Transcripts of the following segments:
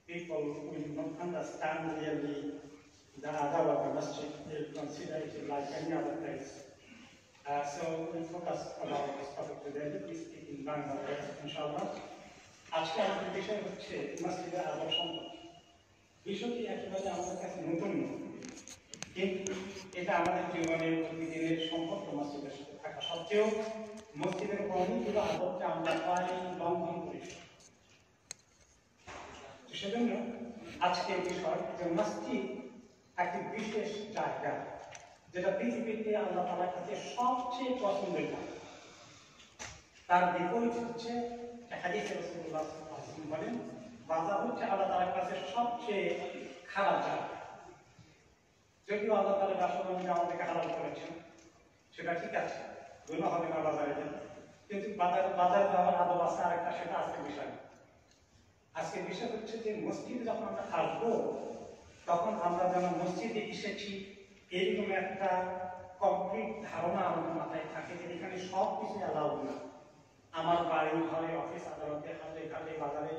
people will not understand really the adab of the masjid. They'll consider it like any other place. So we'll focus about this topic today. We speak in Bangladesh, inshallah. আজকে আমাদের বিষয় হচ্ছে মসজিদের আদব সম্পর্কে। বিষয়টি একেবারে আমাদের কাছে নতুন নয়, কিন্তু এটা আমাদের জীবনের প্রতিদিনের সম্পর্ক মসজিদের সাথে থাকা সত্ত্বেও মসজিদের অনেকগুলো আদবকে আমরা প্রায় লঙ্ঘন করি। সেজন্য আজকের বিষয় যে মসজিদ একটি বিশেষ জায়গা, যেটা পৃথিবীতে আল্লাহ তাআলার কাছে সবচেয়ে পছন্দের জায়গা। তার বিপরীত হচ্ছে হাদিসে রাসূলুল্লাহ সাল্লাল্লাহু আলাইহি ওয়াসাল্লাম বলেন, বাজার হচ্ছে আল্লাহ তাআলার কাছে সবচেয়ে খারাপ জায়গা। যদিও আল্লাহ তাআলা রাসূলুল্লাহ আমাদেরকে হালাল করেছেন, সেটা ঠিক আছে, গুনাহ হবে না বাজারে যান, কিন্তু বাজার যাওয়ার আদব আছে আরেকটা, সেটা আজকের বিষয়। আজকের বিষয় হচ্ছে যে মসজিদে যখন আমরা আসবো তখন আমরা যেন মসজিদে এসেছি এরকম একটা কমপ্লিট ধারণা আমাদের মাথায় থাকে যে এখানে সব কিছু অ্যালাউড না। আমার বাড়ি, ঘরে, অফিস, আদালতে, হাটে ঘাটে, বাজারে,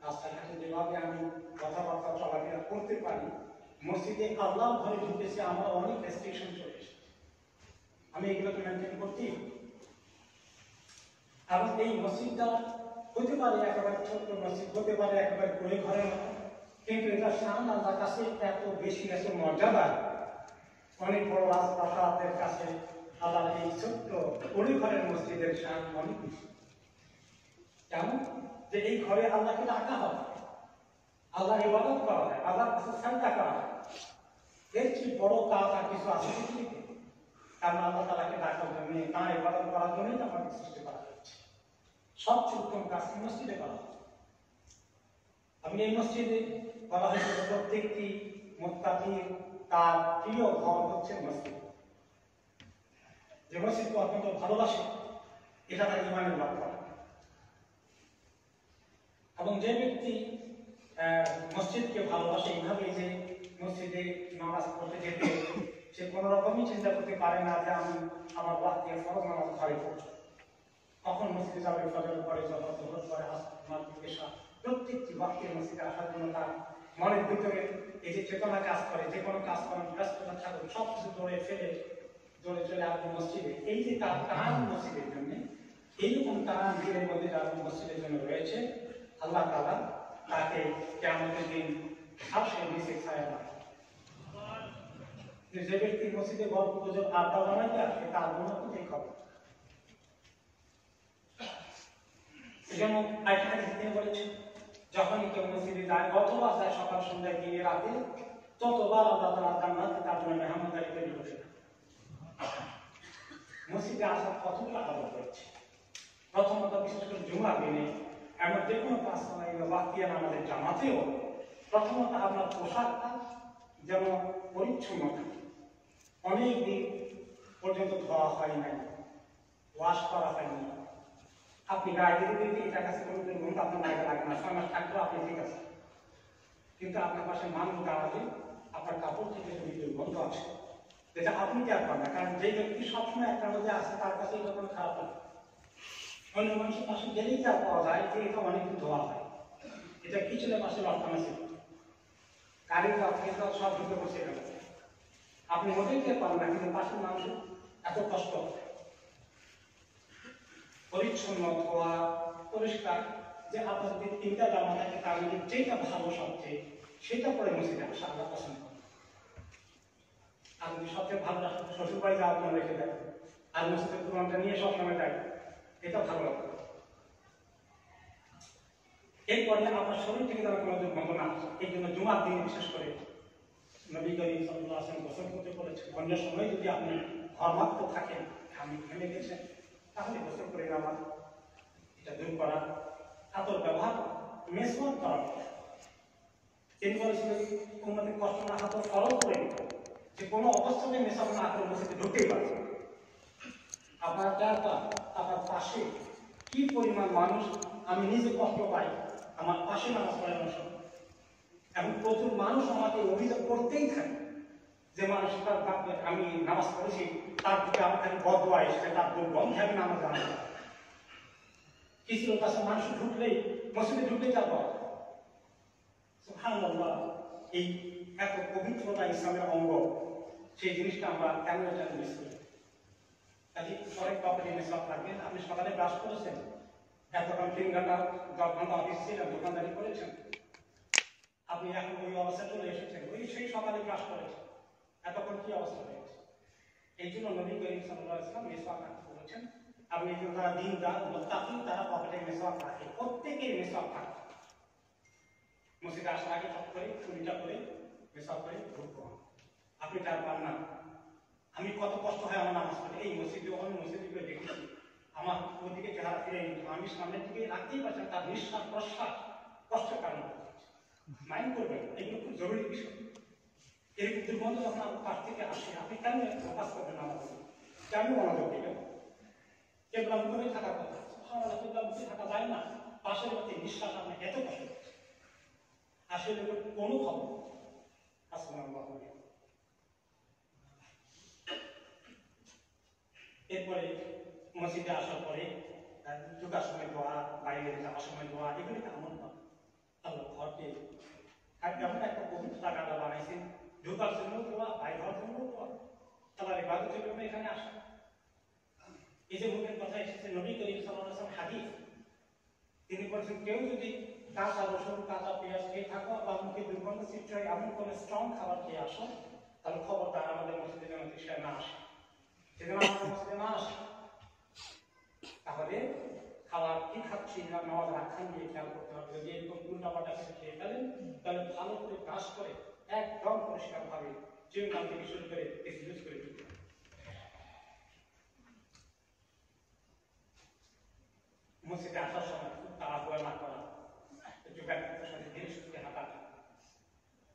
রাস্তাঘাটে যেভাবে আমি কথাবার্তা চলাফেরা করতে পারি, মসজিদে আল্লাহ ঘরে ঢুকেছে আমার অনেক রেস্ট্রিকশন চলে এসেছে। আমি এগুলোকে মেনটেন করতে, এবং এই মসজিদটা হতে পারে একেবারে ছোট্ট মসজিদ, হতে পারে একেবারে কুড়ে ঘরের মতো, কিন্তু এটা শান আল্লাহর কাছে এত বেশি, এত মর্যাদা। অনেক বড় রাজপ্রাসাদের কাছে আল্লাহর এই ছোট্ট কুড়ে ঘরের মসজিদের শান অনেক বেশি। কেমন যে এই ঘরে আল্লাহকে ডাকা হয়, আল্লাহর ইবাদত করা হয়, আল্লাহর কাছে সাজদা করা হয়। এর চেয়ে বড় কাজ আর কিছু আছে পৃথিবীতে? কারণ আল্লাহ তাআলাকে ডাকার জন্য, তাঁর ইবাদত করার জন্যই তো আমাদের সৃষ্টি করা হয়েছে। সবচেয়ে উত্তম কাজ মসজিদে করা হয়। আমি এই মসজিদে বলা হয়েছে প্রত্যেকটি মুত্তাকির তার প্রিয় ঘর হচ্ছে মসজিদ। যে মসজিদকে অত্যন্ত ভালোবাসে, এটা তার ইমানের লক্ষণ। এবং যে ব্যক্তি মসজিদকে ভালোবাসে এইভাবে, যে মসজিদে নামাজ পড়তে যেতে সে কোনো রকমই চিন্তা করতে পারে না যে আমি আমার ওয়াক্তে ফরজ নামাজ ঘরে পড়ছি, কখন মসজিদে যাবে, ফজর পরে, যখন যোহর পরে, মাগরিব, ইশা, প্রত্যেকটি ওয়াক্তে মসজিদে আসার জন্য তার মনের ভিতরে এই যে চেতনা কাজ করে, যে কোনো কাজ করেন, ব্যস্ততা থাকুন, সব কিছু দৌড়ে ফেলে দৌড়ে চলে আসবে মসজিদে। এই যে তার টান মসজিদের জন্য, এইরকম টান দিনের মধ্যে যার মসজিদের জন্য রয়েছে, আল্লাহ তাআলা তাকে কিয়ামতের দিন আরশের নিচে ছায়া দেন। যে ব্যক্তি মসজিদে গল্প গুজব আড্ডা বানাইতে আসে তার জন্য এই খবর। এজন্য আরেকটা হাদিস তিনি বলেছেন, যখনই কেউ মসজিদে যায়, যতবার যায় সকাল, সন্ধ্যায়, দিনে, রাতে, ততবার আল্লাহ তাআলা জান্নাতে তার জন্য মেহমানদারি তৈরি করেছেন। মসজিদে আসার কতগুলো আদব রয়েছে। প্রথমত, বিশেষ করে জুমার দিনে আমরা যে কোনো কাজ করাই ওয়াক্তিয়া নামাজের জামাতেও প্রথমত আপনার পোশাকটা যেন পরিচ্ছন্ন থাকে। অনেক দিন পর্যন্ত ধোয়া হয় নাই, ওয়াশ করা হয়নি, আপনি গায়ে দিতে দিতে এটার কাছে কোনো গন্ধ আপনার গায়ে লাগে না, 6 মাস থাকলেও আপনি ঠিক আছে, কিন্তু আপনার পাশে মানুষ দাঁড়ালে আপনার কাপড় থেকে যদি দুর্গন্ধ আছে, যেটা আপনি টের পান না, কারণ যে ব্যক্তি সবসময় একটা মধ্যে আছে তার কাছে এটা কোনো খারাপ লাগে। অন্য মানুষের পাশে গেলেই যা পাওয়া যায় যে এটা অনেকদিন ধোয়া হয়, এটা কিচেনের পাশে লটকানো ছিল, গাড়ির আপনি সব ঢুকে বসে গেল, আপনি মোটেই টের পান না, কিন্তু পাশের মানুষের এত কষ্ট। পরিচ্ছন্ন, ধোয়া, পরিষ্কার, যে আপনার যদি 3টা জামা থাকে তার মধ্যে যেটা ভালো সবচেয়ে সেটা পরে মসজিদে আসা আল্লাহ পছন্দ করেন। আর যদি সবচেয়ে ভালো শ্বশুর বাড়ি যাওয়ার জন্য রেখে দেয় আর মসজিদের কোরআনটা নিয়ে সবসময় যায়, এটা ভালো লাগে। এরপরে আপনার শরীর থেকে যেন কোনো দুর্গন্ধ না আসে, এই জন্য জুমার দিন বিশেষ করে নবী করিম সাল্লাল্লাহু আলাইহি ওয়াসাল্লাম গোসল করতে বলেছেন। অন্য সময় যদি আপনি ঘর্মাক্ত থাকেন, ঘামে ঘেমে গেছেন, তাহলে গোসল করে নামাজ এটা দূর করা, আতর ব্যবহার, মেসওয়াক করা। তিনি বলেছিলেন উম্মতের কষ্ট না হাত ফরজ করে যে কোনো অবস্থাতে মেসওয়াক না করে মসজিদে ঢুকতেই পারে। আপনার চারটা, আপনার পাশে কি পরিমাণ মানুষ, আমি নিজে কষ্ট পাই আমার পাশে নামাজ পড়ানোর সময়, এবং প্রচুর মানুষ আমাকে অভিযোগ করতেই থাকে যে মানুষটা আমি নামাজ পড়েছি তার দিকে আমার খালি বদয়া এসেছে, তার দুর্গন্ধে আমি নামাজ জানা। কিছু লোক আছে মানুষ ঢুকলেই, মসজিদে ঢুকলেই তার বদ, সুবহানাল্লাহ, এই এত পবিত্রতা ইসলামের অঙ্গ, সেই জিনিসটা আমরা কেন এটা মিস করি? কাজে অনেক প্রপার্টি মেসওয়াক থাকবেন। আপনি সকালে ব্রাশ করেছেন, এতক্ষণ 3 ঘন্টা 10 ঘন্টা অফিস ছিলেন, দোকানদারি করেছেন, আপনি এখন ওই অবস্থায় চলে এসেছেন, ওই সেই সকালে ব্রাশ করেছেন, এতক্ষণ কি অবস্থা হয়েছে? এই জন্য নবী করিম সাল্লাল্লাহু আলাইহি ওয়াসাল্লাম মেসওয়াক রাখতে বলেছেন। আপনি এই জন্য যারা দিনদার মুত্তাকি তারা পকেটে মেসওয়াক রাখে, প্রত্যেকের মেসওয়াক থাকে। মসজিদে আসার আগে টপ করে চুরিটা করে মেসওয়াক করে ঢুকবো। আপনি তার পান না। আমি কত কষ্ট হয় আমার নামাজ পড়ে, এই মসজিদে অন্য মসজিদে করে দেখেছি, আমার ওইদিকে চেহারা ফিরে নিত, আমি সামনের দিকে রাখতেই পারছিলাম, তার নিঃশ্বাস প্রশ্বাস কষ্টের কারণ মাইন্ড করবেন, এগুলো খুব জরুরি বিষয়। এরকম দুর্গন্ধ যখন আপনার পাশ থেকে আসে, আপনি কেন ফোকাস করবেন নামাজ? কেন মনোযোগ দিবেন? কেবলা মুখে থাকার কথা, কেবলা মুখে থাকা যায় না, পাশের মধ্যে নিঃশ্বাস আপনার এত কষ্ট হচ্ছে, আসলে কোনো খবর আসসালামু আলাইকুম। এরপরে মসজিদে আসার পরে ঢোকার সময় দোয়া, বাইরে যাওয়ার সময় দোয়া, এগুলিকে আমল পান। আল্লাহ ঘরকে এমন একটা পবিত্র জায়গা বানাইছেন, ঢোকার জন্য দোয়া, বাইরে হওয়ার জন্য দোয়া। আল্লাহর ইবাদতের জন্য এখানে আসা। এই যে মুখের কথা এসেছে, নবী করিম সাল্লাল্লাহু আলাইহি ওয়াসাল্লাম হাদিস, তিনি বলেছেন, কেউ যদি কাঁচা রসুন, কাঁচা পেঁয়াজ খেয়ে থাকো বা মুখে দুর্গন্ধ সৃষ্টি হয় এমন কোনো স্ট্রং খাবার খেয়ে আসো, তাহলে খবরদার আমাদের মসজিদে যেন তৃষায় না আসে, সেজন্য আমাদের মসজিদে না আসে। তাহলে খাবার কি খাচ্ছি না নামাজ রাখান দিয়ে খেয়াল করতে হবে। যদি এরকম উল্টাপাল্টা কিছু খেয়ে ফেলেন, তাহলে ভালো করে ব্রাশ করে একদম পরিষ্কার ভাবে চুইংগাম থেকে শুরু করে ইউজ করে দিতে হবে। মসজিদে আসার সময় খুব তাড়াহুড়া না করা, একটু ব্যক্তিত্বের সাথে ধীরে সুস্থে হাঁটা,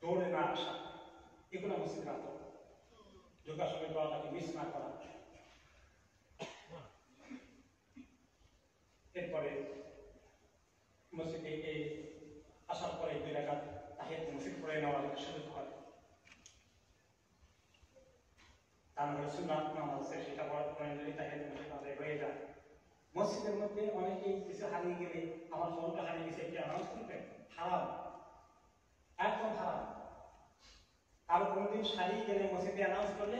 দৌড়ে না আসা, এগুলো মসজিদে আসা। ঢোকার সময় দোয়াটাকে মিস না করা। এরপরে মসজিদে আসার পরে 2 রাকাত তাহিয়াত মসজিদ পড়ে নেওয়ার একটা সুযোগ হয়। তার মানে সুন্নাত নামাজ আছে, সেটা পড়ার পরে যদি তাহিয়াত মসজিদ আদায় হয়ে যায়। মসজিদের মধ্যে অনেকেই কিছু হারিয়ে গেলে, আমার ফোনটা হারিয়ে গেছে, একটি অ্যানাউন্স করবেন, হারাম, একদম হারাম। আর কোনোদিন হারিয়ে গেলে মসজিদে অ্যানাউন্স করলে,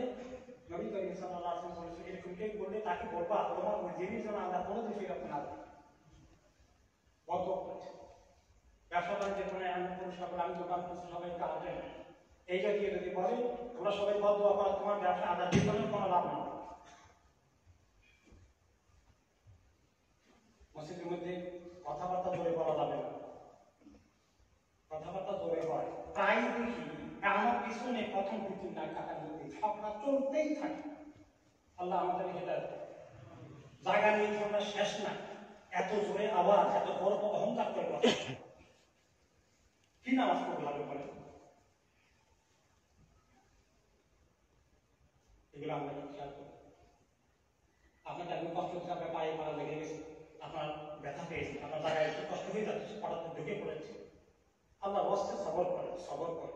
নবী করিম সাল্লাল্লাহু আলাইহি ওয়াসাল্লাম বলেছেন, এরকম কেউ বললে তাকে বলবা, তোমার ওই জিনিস যেন আমরা কোনোদিন ফিরে না দিই। কত করেছে ব্যবসা বাণিজ্যের কোনো এমন কোনো সকল, আমি দোকান করছি সবাই কাজে, এই জাতীয় যদি বলে তোমরা সবাই বদ্ধ করা, তোমার ব্যবসা আদার জীবনের কোনো লাভ নেই। মসজিদের মধ্যে কথাবার্তা জোরে বলা যাবে না, কথাবার্তা জোরে হয় প্রায় দেখি। আমার পিছনে প্রথম 2-3 টাকার মধ্যে ঝগড়া চলতেই থাকে। আল্লাহ আমাদের হেদায়েত দেয়। জায়গা নিয়ে ঝগড়া শেষ না, এত জোরে আওয়াজ, এত বড় অহংকার করে কথা, কি নামাজ পড়তে হবে বলে? এগুলো আমরা খেয়াল করি। আপনাকে এত কষ্ট হচ্ছে, আপনার পায়ে মারা লেগে গেছে, আপনার ব্যথা পেয়েছে, আপনার জায়গায় একটু কষ্ট হয়ে যাচ্ছে, হঠাৎ ঢুকে পড়েছে, আল্লাহ বসতে সবর করে, সবর করে।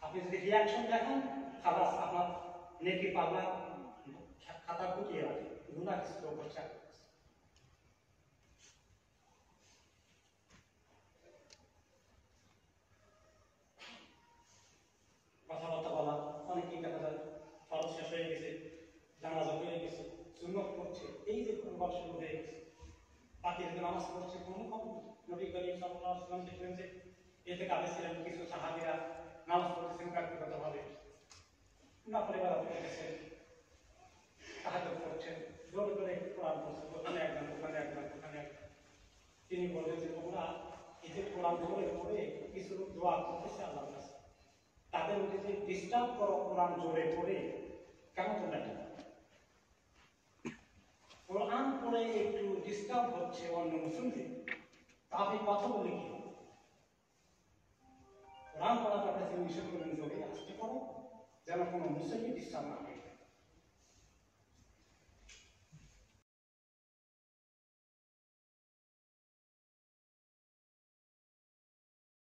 আপনি যদি রিয়াকশন দেখেন, খালাস, আপনার নেকি পাল্লা খাতা গুটিয়ে রাখে, গুনাহ কিছু করছে। কথাবার্তা বলা, অনেকেই দেখা যায় ফরজ শেষ হয়ে গেছে, জানাজা হয়ে গেছে, সুন্নত করছে, এই যে কোরবান শুরু হয়ে গেছে, বাকি যে নামাজ পড়ছে কোনো খবর। নবী করিম সাল্লাল্লাহু আলাইহি ওয়াসাল্লাম দেখলেন যে এতে কাজে ছিলেন কিছু সাহাবীরা নামাজ পড়তেছেন ব্যক্তিগতভাবে, নফল ইবাদত করতেছেন, তাহাজ্জুদ করছেন, জোরে জোরে কোরআন পড়ছেন, ওখানে একজন, ওখানে একজন, ওখানে একজন। তিনি বললেন যে তোমরা এই যে কোরআন জোরে পড়ে কিছু লোক দোয়া করতেছে আল্লাহর কাছে, তাদের মধ্যে যে ডিস্টার্ব করো কোরআন জোরে পড়ে, কেন তোমরা এটা কোরআন পড়ে একটু ডিস্টার্ব হচ্ছে অন্য মুসলিমদের, তাহলে কথা বলে কি হবে? কোরআন পড়ার কাছে নিষেধ করলেন জোরে আসতে পারো, যেন কোনো মুসলিম ডিস্টার্ব না হয়।